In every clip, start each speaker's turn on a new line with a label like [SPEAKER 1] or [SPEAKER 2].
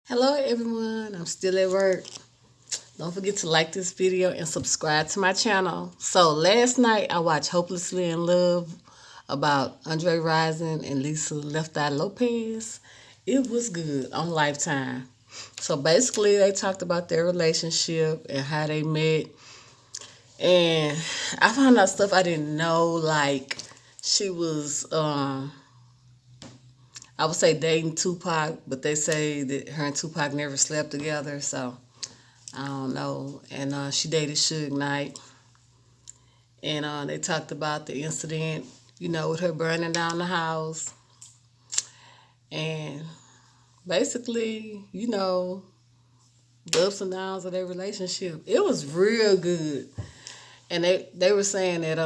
[SPEAKER 1] Hello everyone, I'm still at work. Don't forget to like this video and subscribe to my channel. So last night I watched Hopelessly in Love about Andre Rison and Lisa Left Eye Lopez. It was good on Lifetime. So basically they talked about their relationship and how they met. And I found out stuff I didn't know, like she was I would say dating Tupac, but they say that her and Tupac never slept together, so I don't know. And she dated Shug Knight. And they talked about the incident, with her burning down the house. And basically, the ups and downs of their relationship. It was real good. And they were saying that,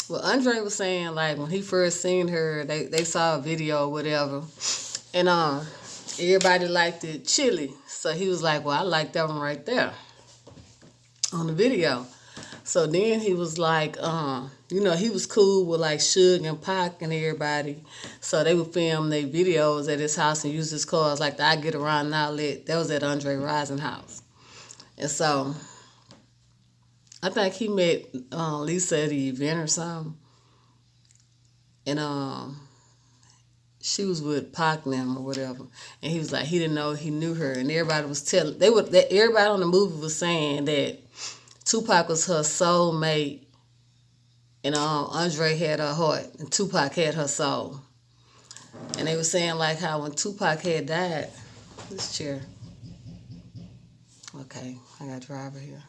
[SPEAKER 1] well, Andre was saying, like, when he first seen her, they saw a video or whatever. And everybody liked it chilly. So he was like, well, I like that one right there on the video. So then he was like, he was cool with like Shug and Pac and everybody. So they would film their videos at his house and use his cars like the I Get Around outlet. That was at Andre Rison house. And so I think he met Lisa at the event or something. And she was with Pac now or whatever. And he was like, he didn't know he knew her. And everybody was telling, everybody on the movie was saying that Tupac was her soulmate, and Andre had her heart, and Tupac had her soul. And they were saying like how when Tupac had died, this chair. Okay, I got a driver here.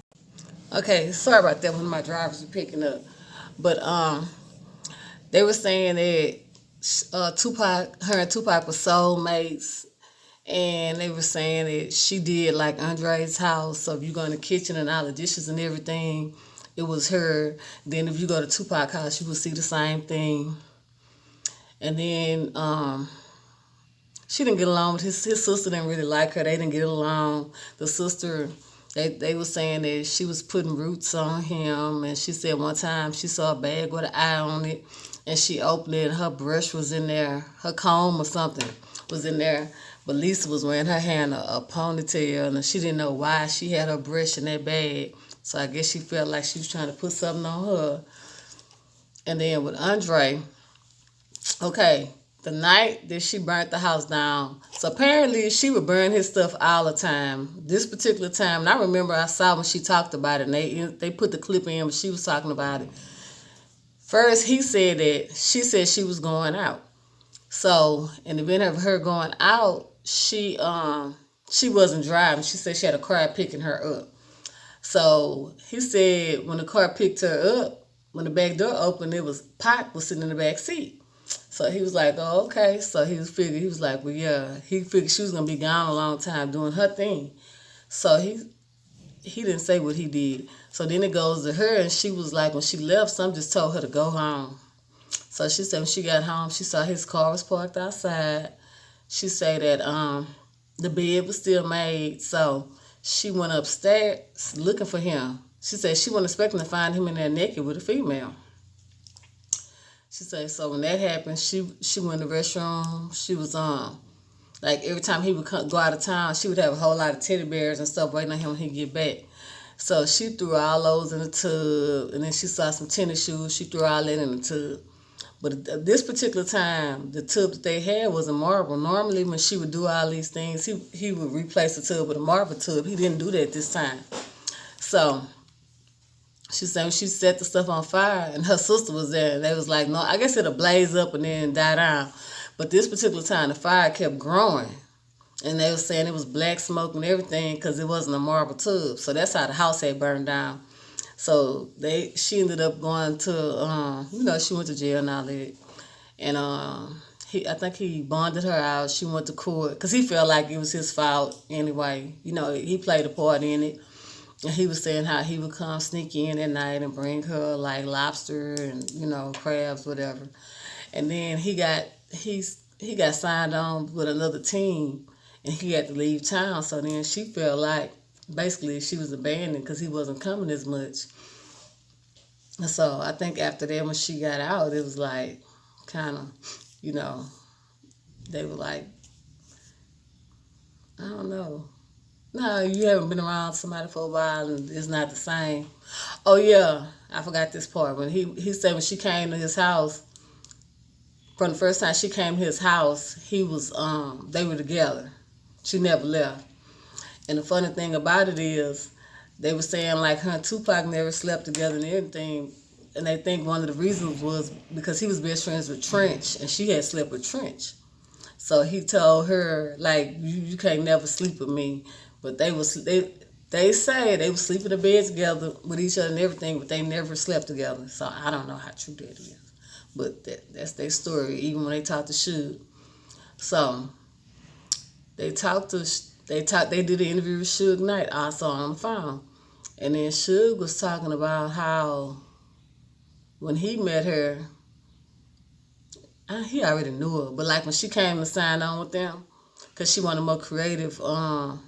[SPEAKER 1] Okay, sorry about that. One of my drivers were picking up, but they were saying that her and Tupac were soulmates. And they were saying that she did like Andre's house. So if you go in the kitchen and all the dishes and everything, it was her. Then if you go to Tupac's house, you will see the same thing. And then she didn't get along with his sister. Didn't really like her. They didn't get along. The sister, they were saying that she was putting roots on him. And she said one time she saw a bag with an eye on it, and she opened it and her brush was in there. Her comb or something was in there. But Lisa was wearing her hair in a ponytail, and she didn't know why she had her brush in that bag. So I guess she felt like she was trying to put something on her. And then with Andre, okay, the night that she burnt the house down, so apparently she would burn his stuff all the time. This particular time, and I remember I saw when she talked about it, and they put the clip in when she was talking about it. First, he said that she said she was going out. So in the event of her going out, she wasn't driving. She said she had a car picking her up. So he said when the car picked her up, when the back door opened, it was Pac was sitting in the back seat. So he was like, oh, okay. So he was like, well, yeah. He figured she was gonna be gone a long time doing her thing. So he didn't say what he did. So then it goes to her, and she was like, when she left, some just told her to go home. So she said when she got home, she saw his car was parked outside. She said that the bed was still made. So she went upstairs looking for him. She said she wasn't expecting to find him in there naked with a female. She said so when that happened, she went in the restroom. She was like every time he would go out of town, she would have a whole lot of teddy bears and stuff waiting on him when he get back. So she threw all those in the tub, and then she saw some tennis shoes. She threw all that in the tub. But this particular time, the tub that they had was a marble. Normally, when she would do all these things, he would replace the tub with a marble tub. He didn't do that this time. So she said when she set the stuff on fire, and her sister was there, and they was like, no, I guess it'll blaze up and then die down. But this particular time, the fire kept growing. And they were saying it was black smoke and everything because it wasn't a marble tub. So that's how the house had burned down. So she ended up going to, she went to jail and all that. And I think he bonded her out. She went to court because he felt like it was his fault anyway. He played a part in it. And he was saying how he would come sneak in at night and bring her like lobster and, crabs, whatever. And then he got signed on with another team, and he had to leave town. So then she felt like basically she was abandoned because he wasn't coming as much. And so I think after that, when she got out, it was like kind of, they were like don't know. No, you haven't been around somebody for a while and it's not the same. Oh yeah, I forgot this part. When he said when she came to his house, from the first time she came to his house, he was they were together. She never left. And the funny thing about it is, they were saying like her and Tupac never slept together and everything. And they think one of the reasons was because he was best friends with Trench and she had slept with Trench. So he told her like you can't never sleep with me. But they say they would sleep in the bed together with each other and everything, but they never slept together. So I don't know how true that is. But that's their story, even when they talked to Shug. So they did an interview with Suge Knight also on the phone. And then Suge was talking about how when he met her, he already knew her, but like when she came to sign on with them, because she wanted more creative, more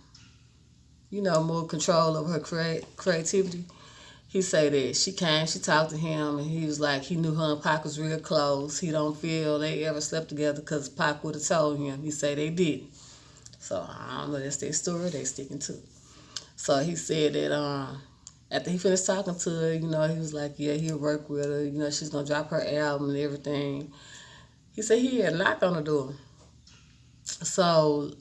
[SPEAKER 1] control over her creativity. He said that she came, she talked to him, and he was like, he knew her and Pac was real close. He don't feel they ever slept together because Pac would have told him. He said they did. So I don't know, that's their story they sticking to. So he said that after he finished talking to her, he was like, yeah, he'll work with her. She's going to drop her album and everything. He said he had a knock on the door. So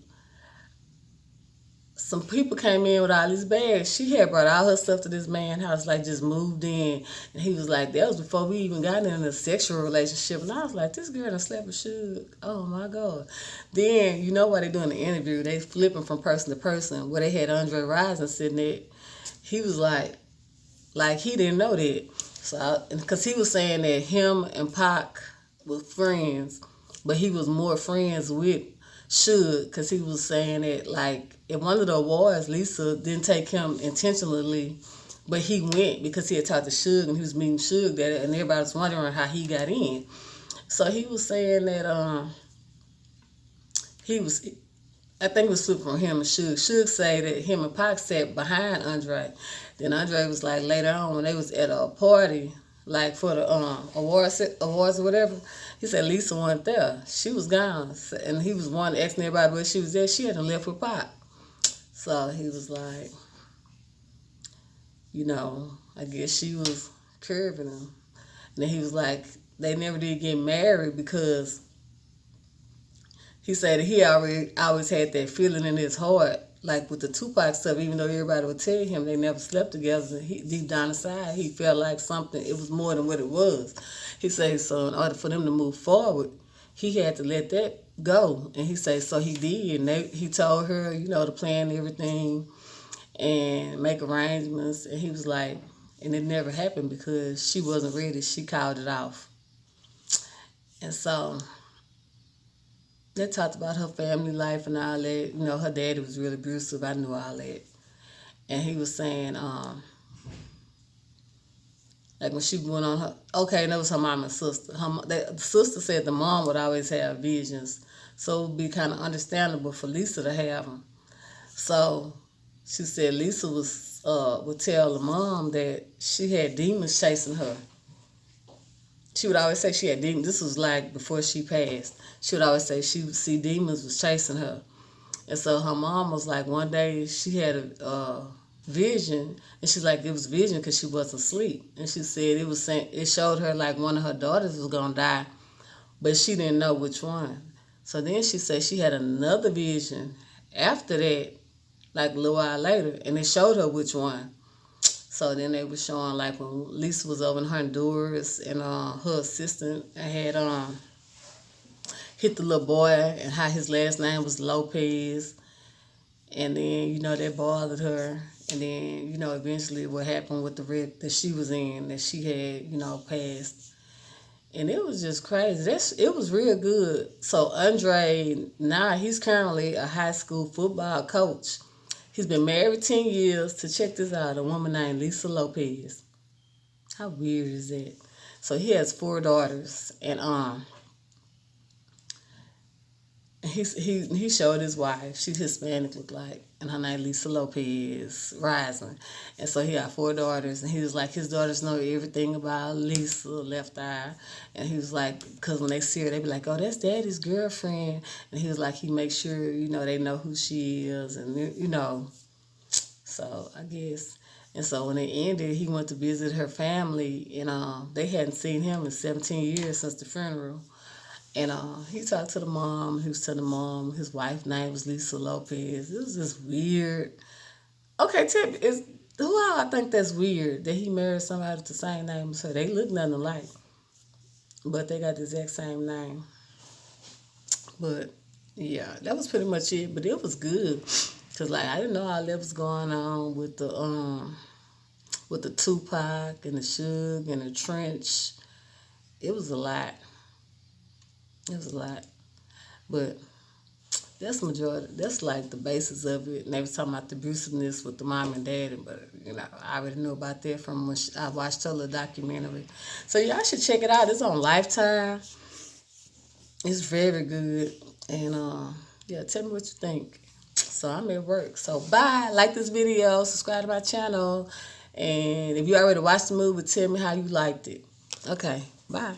[SPEAKER 1] some people came in with all these bags. She had brought all her stuff to this man's house, like just moved in. And he was like, that was before we even got in a sexual relationship. And I was like, this girl done slept with Suge. Oh my God. Then, while they doing the interview, they flipping from person to person where they had Andre Rison sitting there. He was like he didn't know that. So, because he was saying that him and Pac were friends, but he was more friends with Shug, because he was saying that, like, in one of the awards, Lisa didn't take him intentionally, but he went because he had talked to Shug and he was meeting Shug there, and everybody was wondering how he got in. So he was saying that I think it was flipped from him and Shug. Shug said that him and Pac sat behind Andre. Then Andre was like later on when they was at a party, like for the awards or whatever, he said Lisa wasn't there. She was gone. And he was one asking everybody where she was at. She hadn't left with Pac. So he was like, I guess she was curving him. And then he was like, they never did get married because he said he always had that feeling in his heart, like with the Tupac stuff, even though everybody would tell him they never slept together, deep down inside, he felt like something, it was more than what it was. He said, so in order for them to move forward, he had to let that go. And he said, so he did. And he told her, to plan everything and make arrangements. And he was like, and it never happened because she wasn't ready. She called it off. And so they talked about her family life and all that. Her daddy was really abusive. I knew all that. And he was saying, like when she went on her, and that was her mom and sister. The sister said the mom would always have visions. So it would be kind of understandable for Lisa to have them. So she said Lisa would tell the mom that she had demons chasing her. She would always say she had demons. This was like before she passed. She would always say she would see demons was chasing her. And so her mom was like, one day she had a vision, and she's like, it was vision because she wasn't asleep. And she said it showed her like one of her daughters was going to die, but she didn't know which one. So then she said she had another vision after that, like a little while later, and it showed her which one. So then they were showing like when Lisa was over in Honduras and her assistant had hit the little boy and how his last name was Lopez. And then, that bothered her. And then, eventually what happened with the wreck that she was in, that she had, passed. And it was just crazy. It was real good. So Andre, now he's currently a high school football coach. He's been married 10 years to, check this out, a woman named Lisa Lopez. How weird is that? So he has 4 daughters. And He showed his wife. She's Hispanic, look like, and her name Lisa Lopez, Rison. And so he got 4 daughters, and he was like, his daughters know everything about Lisa, Left Eye, and he was like, because when they see her, they be like, oh, that's Daddy's girlfriend, and he was like, he makes sure they know who she is, and. So I guess, and so when it ended, he went to visit her family, and they hadn't seen him in 17 years since the funeral. And he talked to the mom. He was telling the mom his wife's name was Lisa Lopez. It was just weird. Okay, Tip, is who I think that's weird that he married somebody with the same name as her. They look nothing alike, but they got the exact same name. But yeah, that was pretty much it. But it was good, cause like I didn't know all that was going on with the Tupac and the Shug and the Trench. It was a lot. It was a lot. But that's majority. That's like the basis of it. And they was talking about the abusiveness with the mom and daddy, but I already knew about that from when I watched her little documentary. So y'all should check it out. It's on Lifetime. It's very good. And yeah, tell me what you think. So I'm at work. So bye. Like this video. Subscribe to my channel. And if you already watched the movie, tell me how you liked it. Okay. Bye.